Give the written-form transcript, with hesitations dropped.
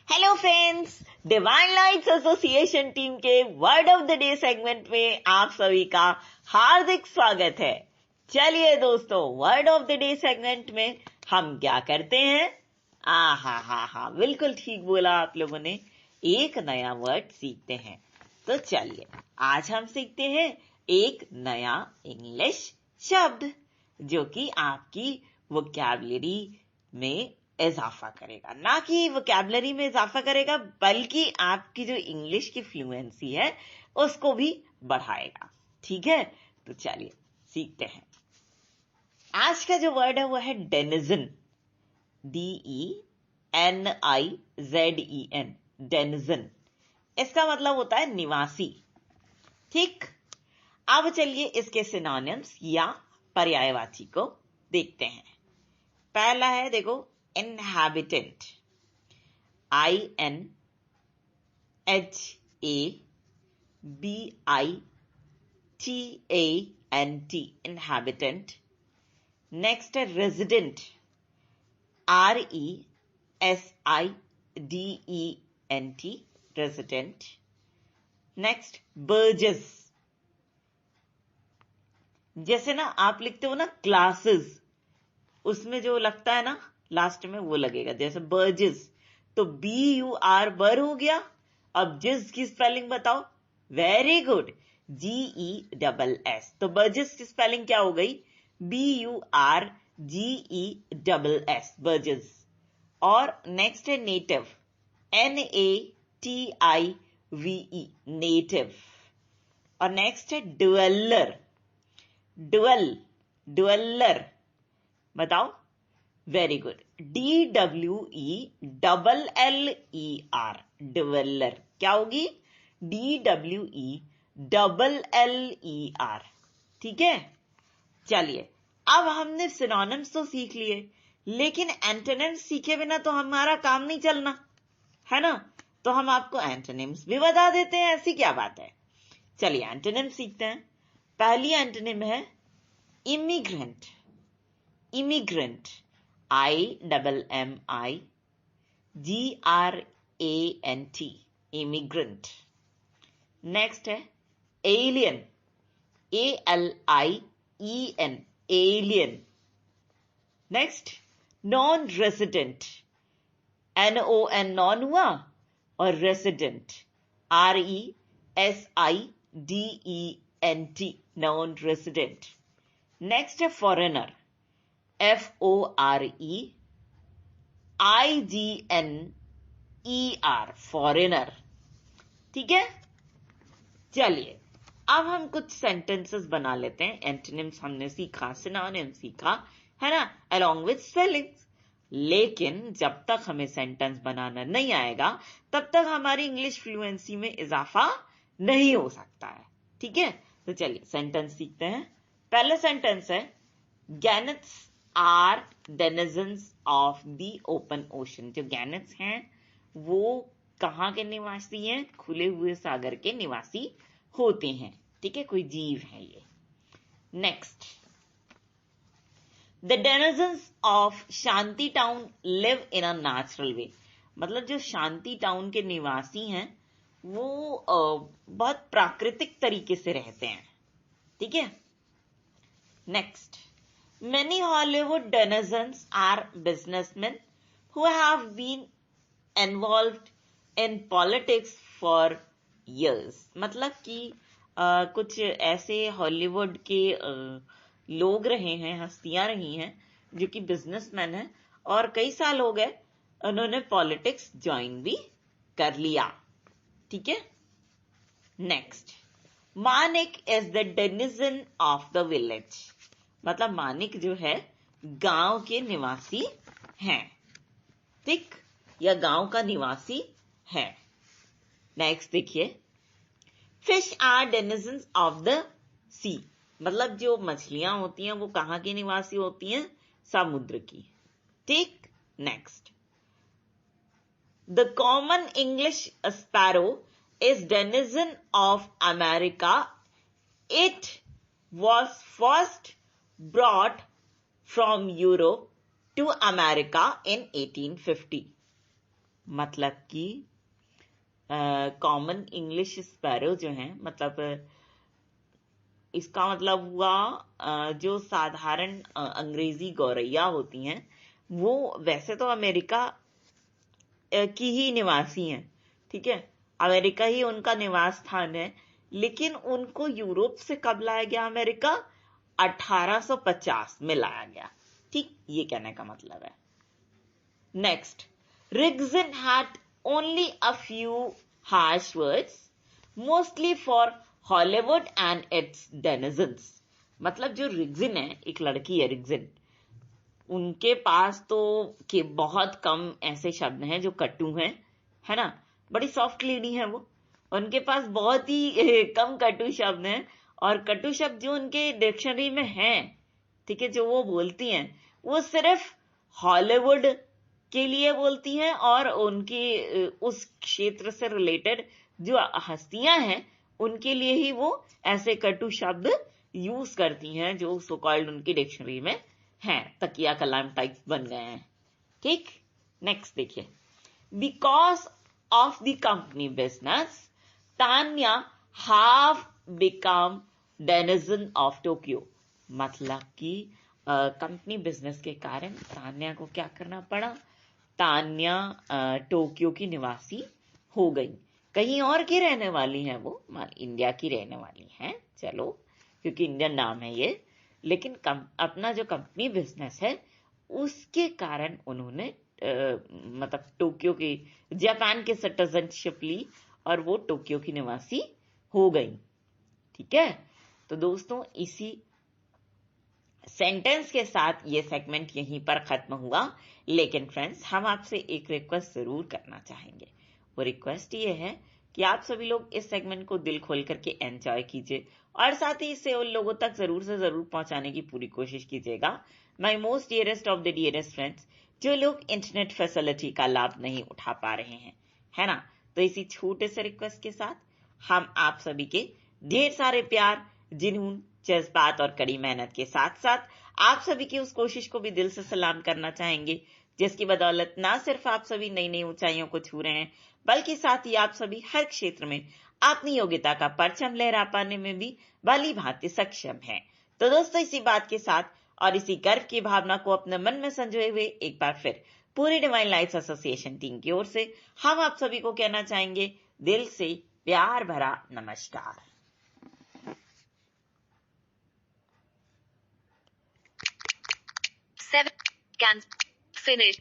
Hello friends, divine lights association team के word of the day segment में आप सभी का हार्दिक स्वागत है। चलिए दोस्तों, word of the day segment में हम क्या करते हैं? हा, बिल्कुल ठीक बोला आप लोगों ने, एक नया वर्ड सीखते हैं। तो चलिए आज हम सीखते हैं एक नया इंग्लिश शब्द जो कि आपकी वोकैबुलरी में इजाफा करेगा। ना कि वोकैबुलरी में इजाफा करेगा, बल्कि आपकी जो इंग्लिश की फ्लुएंसी है उसको भी बढ़ाएगा। ठीक है, तो चलिए सीखते हैं। आज का जो वर्ड है वो है डेनिजन। DENIZEN, denizen. इसका मतलब होता है निवासी। ठीक, अब चलिए इसके सिनोनिम्स या पर्यायवाची को देखते हैं। पहला है, देखो, inhabitant, INHABITANT, inhabitant. Next है resident, RESIDENT, resident. Next burgess, जैसे ना आप लिखते हो ना क्लासेस, उसमें जो लगता है ना लास्ट में वो लगेगा, जैसे बर्जेस, तो BUR बर हो गया। अब जिस की स्पेलिंग बताओ। Very good, GESS। तो बर्जेस की स्पेलिंग क्या हो गई? BURGESS, burgess. और नेक्स्ट है नेटिव, NATIVE, नेटिव। और नेक्स्ट है ड्वेलर, ड्वेलर, बताओ। Very good, DWELLER, dweller. क्या होगी? DWELLER। ठीक है, चलिए अब हमने सिनोनिम्स तो सीख लिए, लेकिन एंटोनिम्स सीखे बिना तो हमारा काम नहीं चलना है ना। तो हम आपको एंटोनिम्स भी बता देते हैं, ऐसी क्या बात है। चलिए एंटोनिम्स सीखते हैं। पहली एंटोनिम है immigrant. Immigrant, IMMIGRANT, immigrant. Next है alien, ALIEN, alien. Next non resident, NON, non हुआ, और resident, RESIDENT, non resident. Next है फॉरेनर, FOREIGNER, फॉरेनर। ठीक है, चलिए अब हम कुछ सेंटेंसेस बना लेते हैं। एंटोनिम्स हमने सीखा, सिनोनिम सीखा, है ना, अलोंग विद स्पेलिंग्स। लेकिन जब तक हमें सेंटेंस बनाना नहीं आएगा, तब तक हमारी इंग्लिश फ्लुएंसी में इजाफा नहीं हो सकता है। ठीक है, तो चलिए सेंटेंस सीखते हैं। पहला सेंटेंस है, gannets are denizens of the open ocean. जो गैनेट्स हैं वो कहाँ के निवासी हैं? खुले हुए सागर के निवासी होते हैं। ठीक है, कोई जीव है ये। Next, the denizens of Shanti town live in a natural way. मतलब जो शांति टाउन के निवासी हैं वो बहुत प्राकृतिक तरीके से रहते हैं। ठीक है, next, many Hollywood denizens are businessmen who have been involved in politics for years. मतलब कि कुछ ऐसे हॉलीवुड के लोग रहे हैं, हस्तियां रही हैं जो कि बिजनेसमैन हैं, और कई साल हो गए उन्होंने पॉलिटिक्स ज्वाइन भी कर लिया। ठीक है, next, Manik is the denizen of the village. मतलब मानिक जो है गांव के निवासी हैं। ठीक, या गांव का निवासी है। नेक्स्ट देखिए, fish are denizens of the sea. मतलब जो मछलियां होती हैं वो कहां की निवासी होती हैं? समुद्र की। ठीक, next, the common English sparrow is denizen of America. It was first brought from Europe to America in 1850. मतलब कि कॉमन इंग्लिश स्पैरो जो है, मतलब इसका मतलब हुआ जो साधारण अंग्रेजी गौरैया होती हैं, वो वैसे तो अमेरिका की ही निवासी हैं, ठीक है, अमेरिका ही उनका निवास स्थान है, लेकिन उनको यूरोप से कब लाया गया अमेरिका? 1850 में लाया गया, ठीक, ये कहने का मतलब है। Next, Rigzin had only a few harsh words, mostly for Hollywood and its denizens. मतलब जो रिग्जिन है, एक लड़की है रिग्जिन, उनके पास तो के बहुत कम ऐसे शब्द हैं जो कटु हैं, है ना, बड़ी सॉफ्ट लेडी है वो, उनके पास बहुत ही कम कटु शब्द हैं, और कटु शब्द जो उनके डिक्शनरी में हैं, ठीक है, जो वो बोलती हैं, वो सिर्फ हॉलीवुड के लिए बोलती हैं, और उनकी उस क्षेत्र से रिलेटेड जो हस्तियां हैं उनके लिए ही वो ऐसे कटु शब्द यूज करती हैं जो सो कॉल्ड उनकी डिक्शनरी में हैं, तकिया कलाम टाइप बन गए हैं, ठीक। नेक्स्ट देखिए, because of the company business Tanya have become denizen of Tokyo. मतलब कि कंपनी बिजनेस के कारण तान्या को क्या करना पड़ा? तान्या टोक्यो की निवासी हो गई। कहीं और की रहने वाली है वो, इंडिया की रहने वाली है, चलो, क्योंकि इंडियन नाम है ये, लेकिन अपना जो कंपनी बिजनेस है उसके कारण उन्होंने मतलब टोक्यो की, जापान के सिटीजनशिप ली और वो टोक्यो की निवासी हो गई, ठीक है। तो दोस्तों इसी सेंटेंस के साथ ये सेगमेंट यहीं पर खत्म हुआ, लेकिन फ्रेंड्स हम आपसे एक रिक्वेस्ट जरूर करना चाहेंगे। वो रिक्वेस्ट ये है कि आप सभी लोग इस सेगमेंट को दिल खोल करके एंजॉय कीजिए, और साथ ही इसे उन लोगों तक जरूर से जरूर पहुंचाने की पूरी कोशिश कीजिएगा, my most dearest of the dearest friends, जो लोग इंटरनेट फैसिलिटी का लाभ नहीं उठा पा रहे हैं, है ना। तो इसी छोटे से रिक्वेस्ट के साथ हम आप सभी के ढेर सारे प्यार, जुनून, जज्बात और कड़ी मेहनत के साथ साथ आप सभी की उस कोशिश को भी दिल से सलाम करना चाहेंगे, जिसकी बदौलत ना सिर्फ आप सभी नई नई ऊंचाइयों को छू रहे हैं, बल्कि साथ ही आप सभी हर क्षेत्र में अपनी योग्यता का परचम लहरा पाने में भी भली भांति सक्षम हैं। तो दोस्तों इसी बात के साथ और इसी गर्व की भावना को अपने मन में संजोए हुए एक बार फिर पूरी डिवाइन लाइट्स एसोसिएशन टीम की ओर से हम आप सभी को कहना चाहेंगे दिल से प्यार भरा नमस्कार। 7 cans finished.